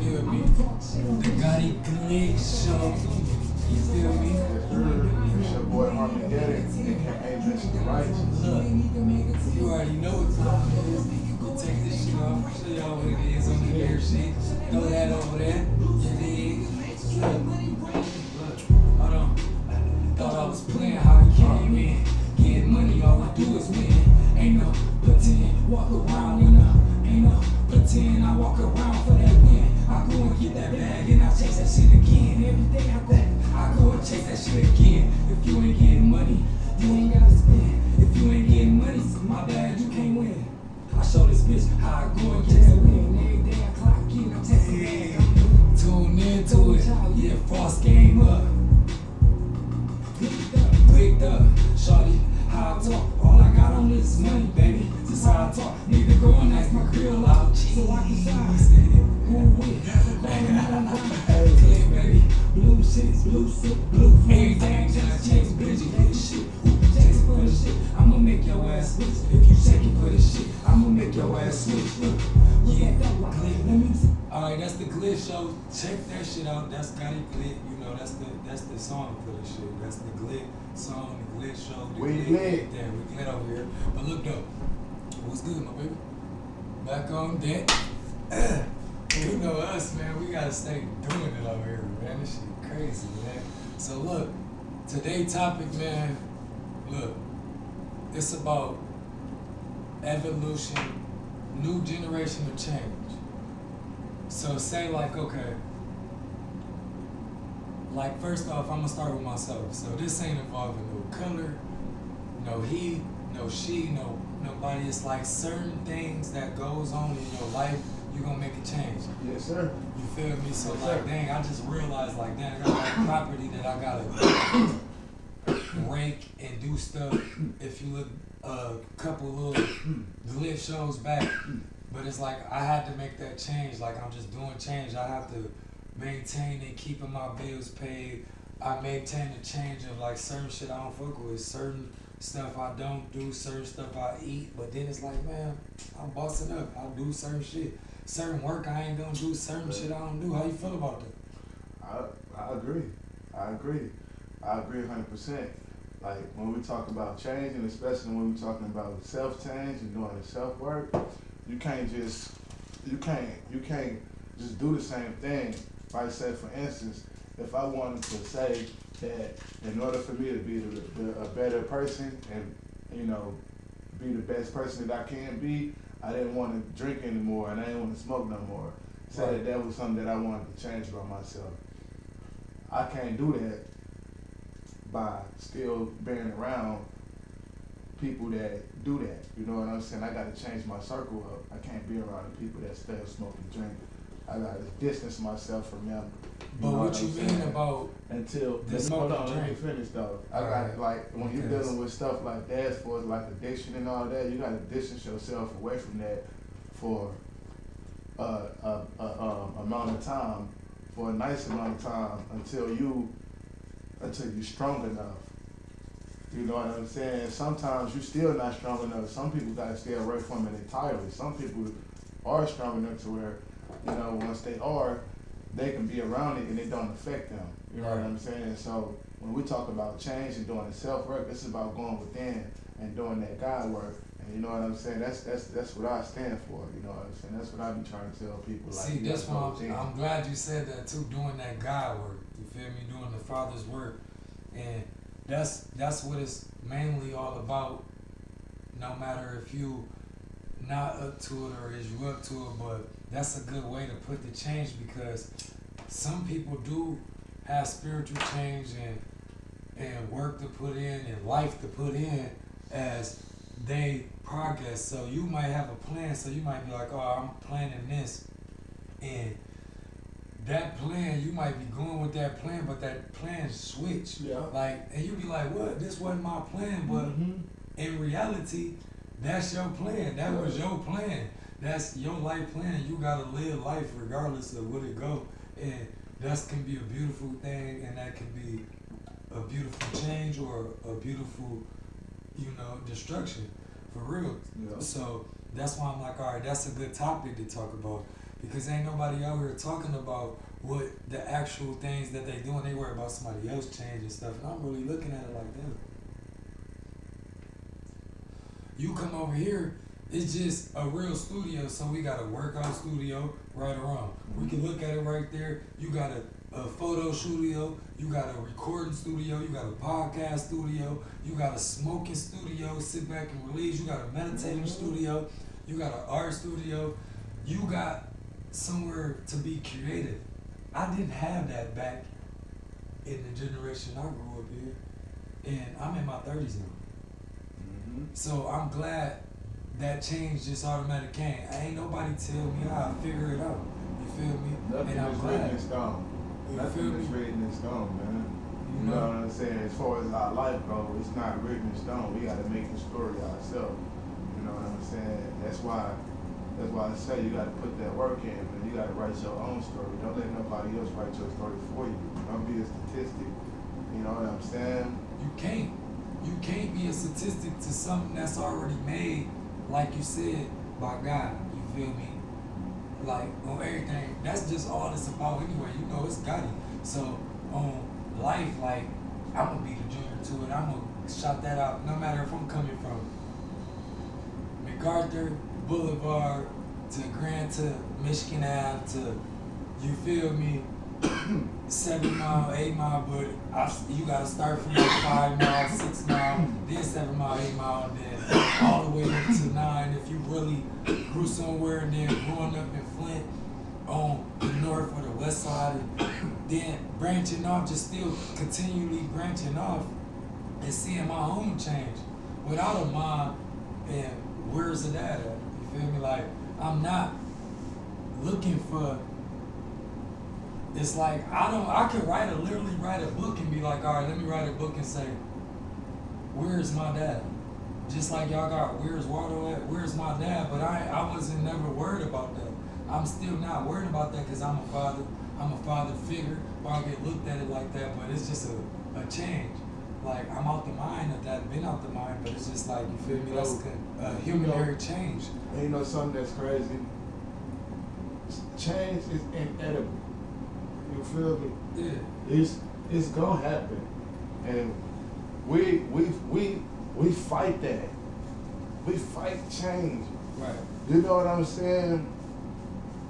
feel me? The GODDY Glit show. You feel me? It's your boy Armageddon, aka Mr. Righteous. Look, you already know what time it is. You take this shit off, show y'all what it is on the air sheet. Throw that over there. You dig? Look, hold on. Thought I was playing how he came in. Getting money, all I do is win. Ain't no pretend, walk around with ain't no pretend, I walk around for that win. I go and get that bag and I chase that shit again. Every day I go and chase that shit again. If you ain't getting money, you ain't gotta spend. If you ain't getting money, my bad, you can't win. I show this bitch how I go and chase that win. Every day I clock in, I'm testing it. Tune into it, yeah, false game up. Clicked up, shorty, how I talk. All I got on this money, baby. Just how I talk. Need to go and ask my grill out. So I can shine. Who with? Hey, Glit, baby. Blue shit, blue. Everything till I chase bitch. Get shit. Chase for the shit. I'ma make your ass switch. If you shake it for the shit, I'ma make your ass switch. Yeah, Glit. Alright, that's the Glit show. Check that shit out. That's GODDY Glit. You know, that's the song for the shit. That's the Glit song, the Glit show. The We Glit. Glit. There, we Glit over here. But look though, what's good, my baby? Back on deck. You know us, man. We gotta stay doing it over here, man. This shit crazy, man. So look, today's topic, man. Look, it's about evolution, new generation of change. So say like, okay, like first off, I'm gonna start with myself. So this ain't involving no color, no he, no she, nobody. It's like certain things that goes on in your life, you gonna make a change. Yes, sir. You feel me? So Yes, like, sir. dang, I just realized like, dang, I got like property that I gotta rake and do stuff. If you look a couple little Glit shows back, but it's like I had to make that change. Like I'm just doing change. I have to maintain and keeping my bills paid. I maintain the change of like certain shit I don't fuck with, certain stuff I don't do, certain stuff I eat. But then it's like, man, I'm busting up. I do certain shit. Certain work I ain't gonna do, certain shit I don't do. How you feel about that? I agree. I agree 100%. Like when we talk about changing, especially when we're talking about self-change and doing the self-work, you can't just do the same thing. Like say for instance, if I wanted to say that in order for me to be a better person and be the best person that I can be, I didn't want to drink anymore and I didn't want to smoke no more. Say that was something that I wanted to change about myself. I can't do that by still being around people that do that. You know what I'm saying? I gotta change my circle up. I can't be around the people that still smoke and drink. I gotta distance myself from them. But what you mean about until smoke hold on, and let me drink? finish though. I got like when you're dealing with stuff like that, as far as like addiction and all that, you gotta distance yourself away from that for amount of time, for a nice amount of time until you're strong enough. You know what I'm saying? Sometimes you're still not strong enough. Some people gotta stay away from it entirely. Some people are strong enough to where, once they are, they can be around it and it don't affect them. You know what I'm saying? So when we talk about change and doing the self-work, it's about going within and doing that God work. And you know what I'm saying? That's what I stand for. You know what I'm saying? That's what I be trying to tell people. Like, see, that's why I'm glad you said that too, doing that God work. You feel me? Doing the Father's work. And that's what it's mainly all about, no matter if you not up to it or is you up to it, but that's a good way to put the change, because some people do have spiritual change and work to put in and life to put in as they progress. So you might have a plan, so you might be like, oh, I'm planning this, and that plan, you might be going with that plan, but that plan switch. Yeah. Like, and you be like, what? This wasn't my plan, but in reality, that's your plan. That was your plan. That's your life plan. You gotta live life regardless of what it go. And that can be a beautiful thing, and that can be a beautiful change or a beautiful, destruction. For real. Yeah. So that's why I'm like, all right, that's a good topic to talk about. because ain't nobody out here talking about what the actual things that they doing. They worry about somebody else changing stuff, and I'm really looking at it like that. You come over here, it's just a real studio, so we got a workout studio right around. We can look at it right there. You got a photo studio, you got a recording studio, you got a podcast studio, you got a smoking studio, sit back and release, you got a meditating studio, you got an art studio, you got somewhere to be creative. I didn't have that back in the generation I grew up in, and I'm in my 30s now. So I'm glad that change just automatic came. Ain't nobody tell me how I figure it out. You feel me? Nothing and I'm is glad. written in stone. Nothing is written in stone, man. You know what I'm saying? As far as our life goes, it's not written in stone. We gotta make the story ourselves. You know what I'm saying? That's why I say you gotta put that work in, man. You gotta write your own story. Don't let nobody else write your story for you. Don't be a statistic. You know what I'm saying? You can't. You can't be a statistic to something that's already made, like you said, by God. You feel me? Like, on everything. That's just all it's about anyway. You know, it's GODDY. So, on life, like, I'm going to be the junior to it. I'm going to shout that out, no matter if I'm coming from MacArthur Boulevard to Grand to Michigan Ave to, you feel me, 7 mile, 8 mile, but you gotta start from like 5 miles, 6 miles, then 7 mile, 8 mile, and then all the way up to 9 if you really grew somewhere, and then growing up in Flint on the north or the west side, and then branching off, just still continually branching off and seeing my own change without a mom. And where's the dad at? You feel me? Like, I'm not looking for. It's like I could literally write a book and be like, all right, let me write a book and say, where's my dad? Just like y'all got, where's Waldo at? Where's my dad? But I wasn't never worried about that. I'm still not worried about that because I'm a father. I'm a father figure. Or I get looked at it like that, but it's just a change. Like, I'm out the mind of that, been out the mind, but it's just like, you feel me? That's a humanitarian change. And you know something that's crazy? Change is inedible. You feel me? Yeah. It's gonna happen, and we fight that. We fight change. Right. You know what I'm saying?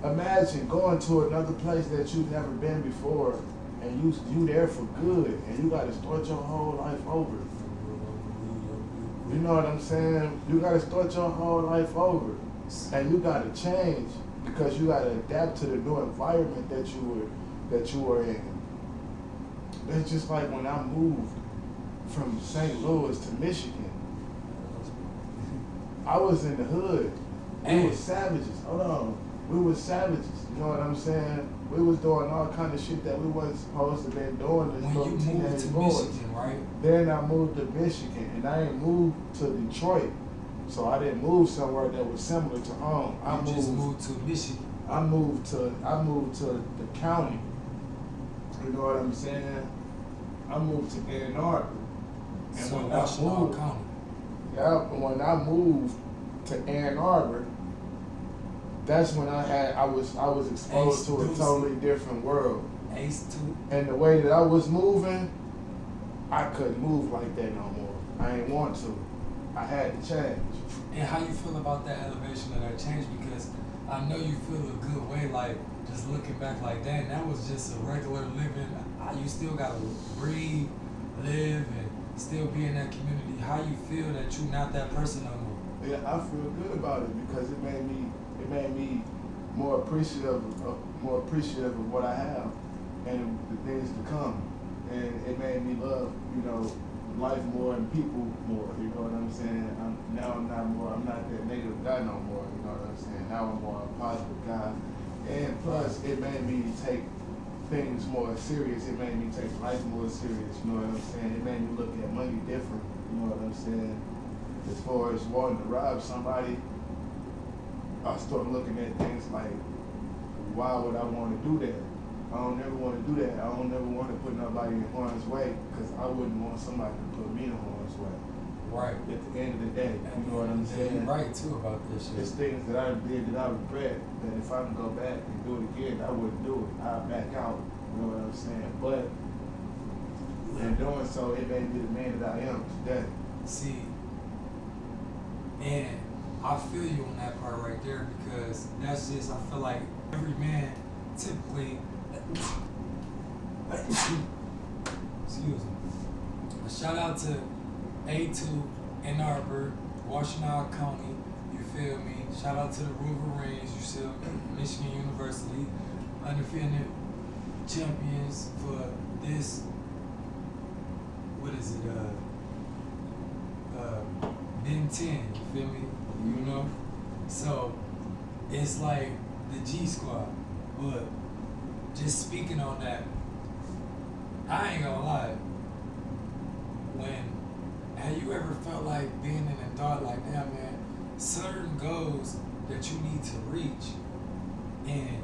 Imagine going to another place that you've never been before, and you there for good, and you got to start your whole life over. You know what I'm saying? You got to start your whole life over, and you got to change because you got to adapt to the new environment that you were in. That's just like when I moved from St. Louis to Michigan. I was in the hood. We were savages. Hold on. We were savages. You know what I'm saying? We was doing all kind of shit that we wasn't supposed to be doing as when you moved to boys. Michigan, right? Then I moved to Michigan, and I ain't moved to Detroit. So I didn't move somewhere that was similar to home. You just moved to Michigan. I moved to the county. You know what I'm saying? I moved to Ann Arbor. And So when Washington County. Yeah, when I moved to Ann Arbor, that's when I was exposed to a totally different world. Ace 2. And the way that I was moving, I couldn't move like that no more. I ain't want to. I had to change. And how you feel about that elevation of that change? Because I know you feel a good way, like just looking back like that, and that was just a regular living. You still gotta breathe, live, and still be in that community. How you feel that you're not that person no more? Yeah, I feel good about it because it made me more appreciative of what I have and the things to come. And it made me love, life more and people more, you know what I'm saying? I'm not that negative guy no more, you know what I'm saying? Now I'm more a positive guy. And plus, it made me take things more serious. It made me take life more serious, you know what I'm saying? It made me look at money different, you know what I'm saying? As far as wanting to rob somebody, I started looking at things like, why would I want to do that? I don't never want to do that. I don't never want to put nobody in harm's way because I wouldn't want somebody to put me in harm's way. Right. At the end of the day, you know what I'm saying? You're right too about this shit. It's things that I did that I regret, that if I can go back and do it again, I wouldn't do it. I'd back out, you know what I'm saying? But in doing so, it made me the man that I am today. See, and I feel you on that part right there because that's just, I feel like every man typically, excuse me, a shout out to A2 Ann Arbor, Washtenaw County, you feel me? Shout out to the Wolverines, you feel me? Michigan University, undefeated champions for this, what is it, Ben 10, you feel me? You know? So, it's like the G Squad. But, just speaking on that, I ain't gonna lie. Have you ever felt like being in a thought like, damn man, certain goals that you need to reach, and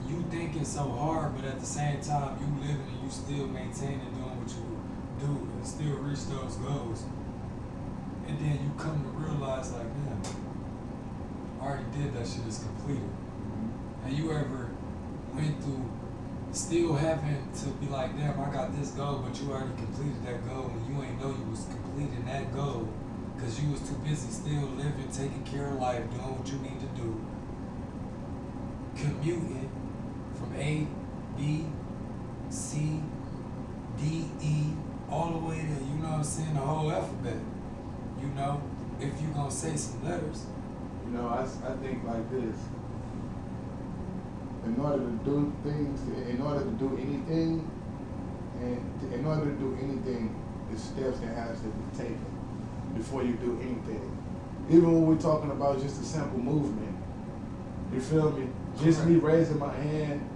you think it's so hard, but at the same time, you living and you still maintaining doing what you do and still reach those goals. And then you come to realize like, damn, I already did that shit, it's completed. Have you ever went through still having to be like, damn, I got this goal, but you already completed that goal and you ain't know you was completing that goal because you was too busy still living, taking care of life, doing what you need to do, commuting from A, B, C, D, E, all the way to, you know what I'm saying, the whole alphabet. You know, if you gonna say some letters. You know, I think like this. In order to do things, in order to do anything, in order to do anything, the steps that has to be taken before you do anything. Even when we're talking about just a simple movement, you feel me? Just me raising my hand,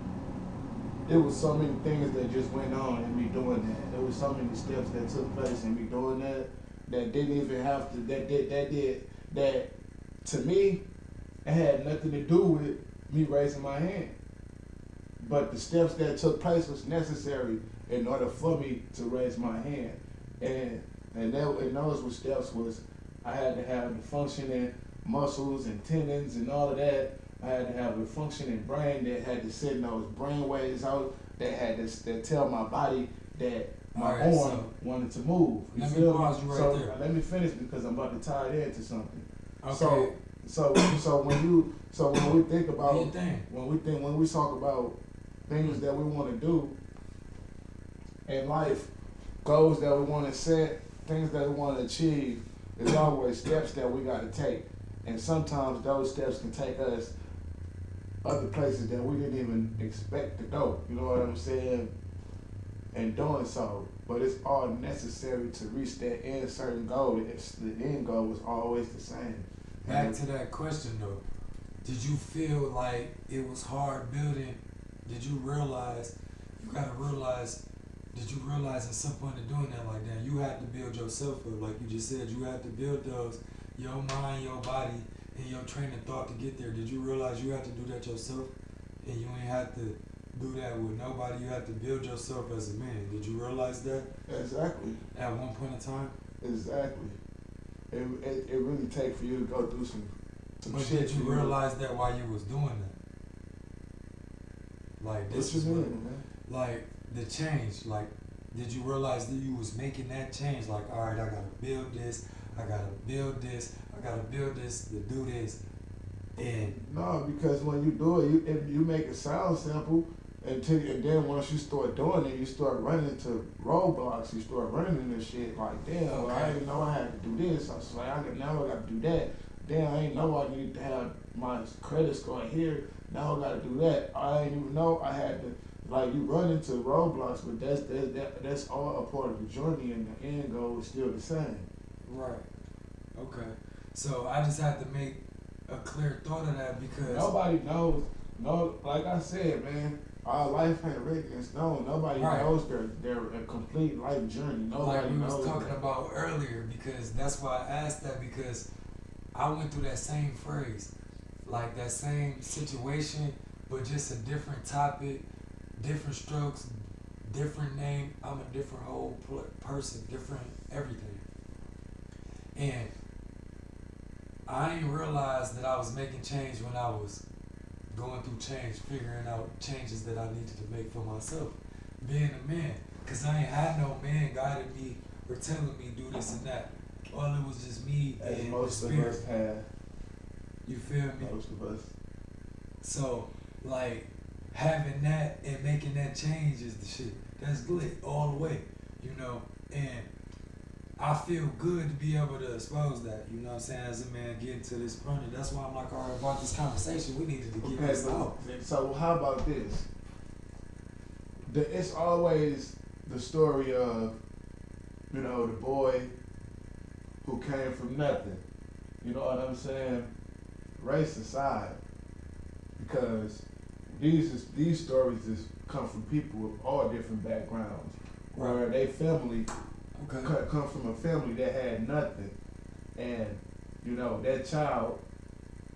there was so many things that just went on in me doing that. There was so many steps that took place in me doing that didn't even have to, that to me, it had nothing to do with me raising my hand. But the steps that took place was necessary in order for me to raise my hand. And those were steps was, I had to have the functioning muscles and tendons and all of that. I had to have a functioning brain that had to send those brain waves out, that tell my body that my arm wanted to move. Let me pause you right there. Let me finish because I'm about to tie it into something. Okay. So when we think about, when we talk about things that we want to do in life, goals that we want to set, things that we want to achieve, there's always steps that we got to take. And sometimes those steps can take us other places that we didn't even expect to go. You know what I'm saying? And doing so. But it's all necessary to reach that end certain goal. The end goal was always the same. Back to that question though. Did you feel like it was hard building? Did you realize, did you realize at some point of doing that like that, you had to build yourself up, like you just said, you had to build those, your mind, your body, and your train of thought to get there. Did you realize you had to do that yourself? And you ain't had to do that with nobody, you had to build yourself as a man. Did you realize that? Exactly. At one point in time? Exactly. It really take for you to go through some but shit. Did you realize that while you was doing that? Like this is what, like the change, like did you realize that you was making that change? Like, all right, I gotta build this, I gotta build this, I gotta build this to do this. And no, because when you do it, you make it sound simple, and then once you start doing it, you start running into roadblocks. You start running into shit like, damn, well, I didn't know I had to do this. I was like, now I got to do that. Damn, I ain't know I need to have my credit score here. Now I got to do that. I ain't even know I had to. Like, you run into roadblocks, but that's all a part of the journey, and the end goal is still the same. Right. Okay. So I just had to make a clear thought of that because nobody knows. No, like I said, man, our life ain't written in stone. Nobody knows their complete life journey. Nobody like we knows was talking about earlier, because that's why I asked that, because I went through that same phrase, like that same situation, but just a different topic, different strokes, different name. I'm a different whole person, different everything. And I didn't realize that I was making change when I was going through change, figuring out changes that I needed to make for myself, being a man. Cause I ain't had no man guiding me or telling me do this and that. All it was just me As and most the of spirit. us have. You feel me? Most of us. So, like, having that and making that change is the shit. That's Glit all the way, you know? And I feel good to be able to expose that, you know what I'm saying, as a man getting to this point. And that's why I'm like, all right, about this conversation, we needed to get this out. So how about this? It's always the story of, you know, the boy who came from nothing. You know what I'm saying? Race aside, because these stories just come from people with all different backgrounds, where they family come from a family that had nothing, and you know that child,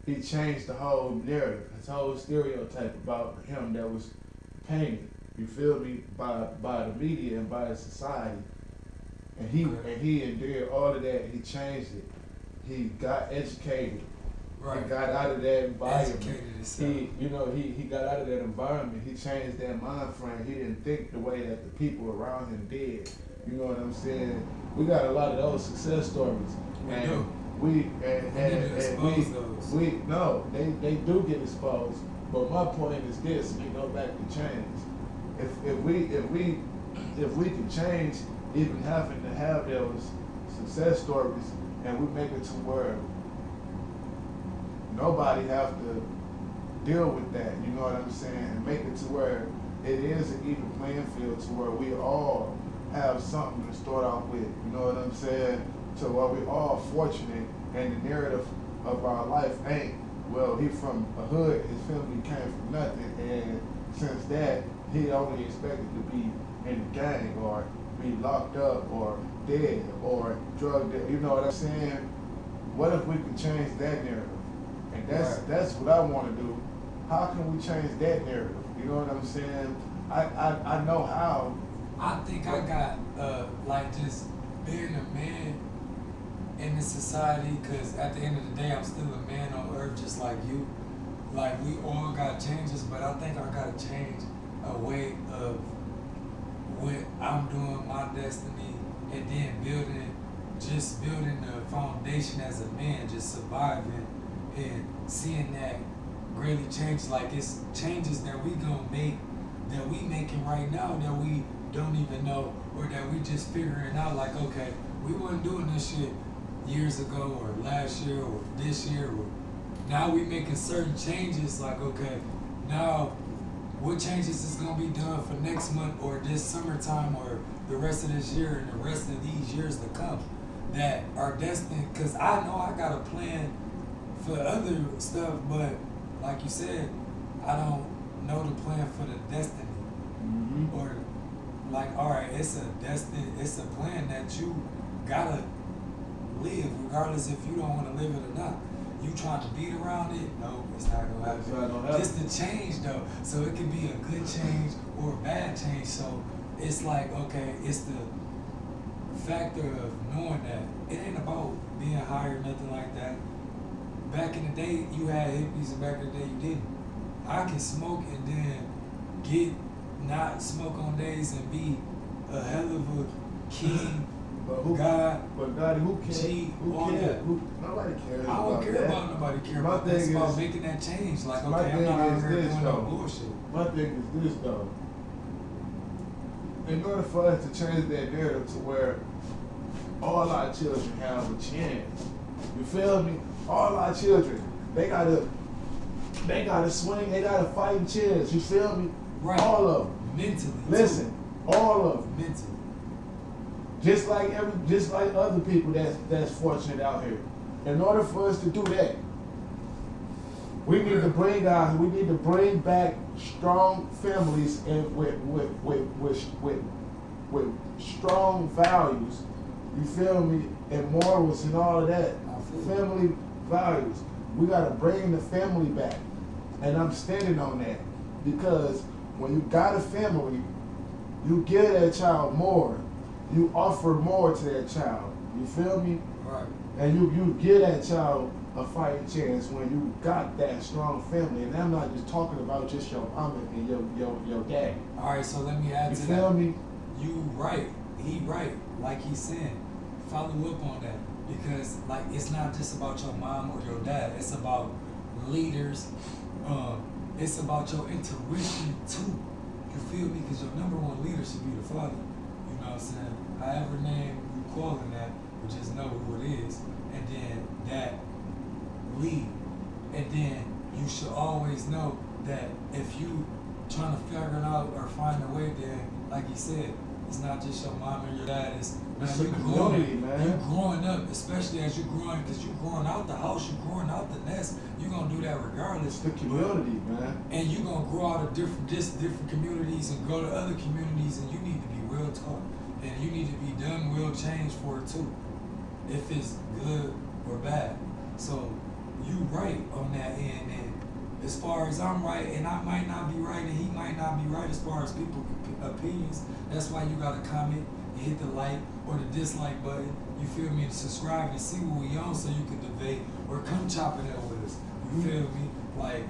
he changed the whole narrative, his whole stereotype about him that was painted. You feel me? By the media and by the society, and he endured all of that. He changed it. He got educated. Right. He got out of that environment. He got out of that environment. He changed that mind frame. He didn't think the way that the people around him did. You know what I'm saying? We got a lot of those success stories. We they do get exposed. But my point is this: we go back to change. If we can change, even having to have those success stories, and we make it to where nobody have to deal with that, you know what I'm saying, and make it to where it is an even playing field, to where we all have something to start off with, you know what I'm saying, to where we all fortunate, and the narrative of our life ain't, well, he from a hood, his family came from nothing, and since that, he only expected to be in the gang, or be locked up, or dead, or drugged, you know what I'm saying? What if we could change that narrative? And that's what I want to do. How can we change that narrative? You know what I'm saying? I know how. I think I got like just being a man in this society, because at the end of the day, I'm still a man on earth just like you. Like, we all got changes, but I think I gotta change a way of what I'm doing, my destiny, and then building the foundation as a man, just surviving and seeing that really change. Like, it's changes that we gonna make, that we making right now, that we don't even know, or that we just figuring out, like, okay, we wasn't doing this shit years ago, or last year, or this year, or now we making certain changes, like, okay, now what changes is gonna be done for next month, or this summertime, or the rest of this year, and the rest of these years to come, that are destined, because I know I got a plan for other stuff, but like you said, I don't know the plan for the destiny. Mm-hmm. Or like, all right, it's a plan that you gotta live, regardless if you don't want to live it or not. You trying to beat around it? No, it's not gonna happen. It's not gonna happen. Just the change though, so it could be a good change or a bad change. So it's like, okay, it's the factor of knowing that it ain't about being high or nothing like that. Back in the day, you had hippies, and back in the day, you didn't. I can smoke and then not smoke on days and be a hell of a king, God, who cares? G, Who all cares? that. Nobody cares. I don't care about nobody care about that. It's about making that change. Like, okay, I'm not out here doing no bullshit. My thing is this though. In order for us to change that narrative to where all our children have a chance, you feel me? All our children, they gotta swing, they gotta fighting chance, you feel me? Right. All of them. Mentally. Listen, too. all of them. Mentally. Just like other people that's fortunate out here. In order for us to do that, we need to bring back strong families and with strong values. You feel me? And morals and all of that. Family values. We gotta bring the family back. And I'm standing on that. Because when you got a family, you give that child more. You offer more to that child. You feel me? Right. And you give that child a fighting chance when you got that strong family. And I'm not just talking about just your mama and your dad. Alright, so let me add You to feel that. me? You right. He right. Like he said. Follow up on that. Because like it's not just about your mom or your dad. It's about leaders. It's about your intuition too. You feel me? Because your number one leader should be the father. You know what I'm saying? However name you calling that, but just know who it is. And then that lead. And then you should always know that if you trying to figure it out or find a way there, like he said, it's not just your mom and your dad. It's a community, man. You growing up, especially as you growing, because you growing out the house, you growing out the nest. You gonna do that regardless. It's the community, man. And you gonna grow out of different communities and go to other communities, and you need to be well taught, and you need to be done well changed for it too, if it's good or bad. So you right on that end, and as far as I'm right, and I might not be right, and he might not be right as far as people's opinions. That's why you gotta comment and hit the like or the dislike button. You feel me? And subscribe and see what we on, so you can debate or come chop it up with us. You feel me? Like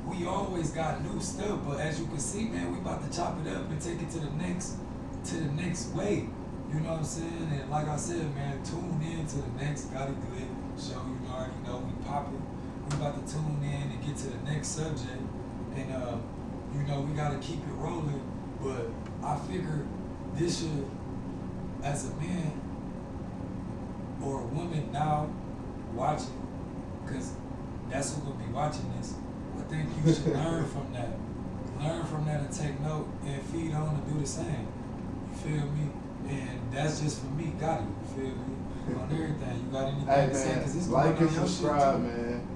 we always got new stuff, but as you can see, man, we about to chop it up and take it to the next way. You know what I'm saying? And like I said, man, tune in to the next GODDY Glit show. You already know we popping. We about to tune in and get to the next subject, and you know we gotta keep it rolling. But I figure this should, as a man or a woman now watching, because that's who's gonna be watching this. I think you should learn from that. Learn from that and take note and feed on and do the same. You feel me? And that's just for me, GODDY. You feel me? On everything. You got anything Hey to say? Cause it's man, like going and on your subscribe, shit too. man.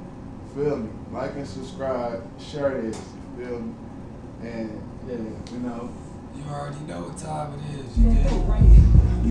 Feel me? Like and subscribe. Share this. You feel me? And yeah, you know. You already know what time it is. You did right.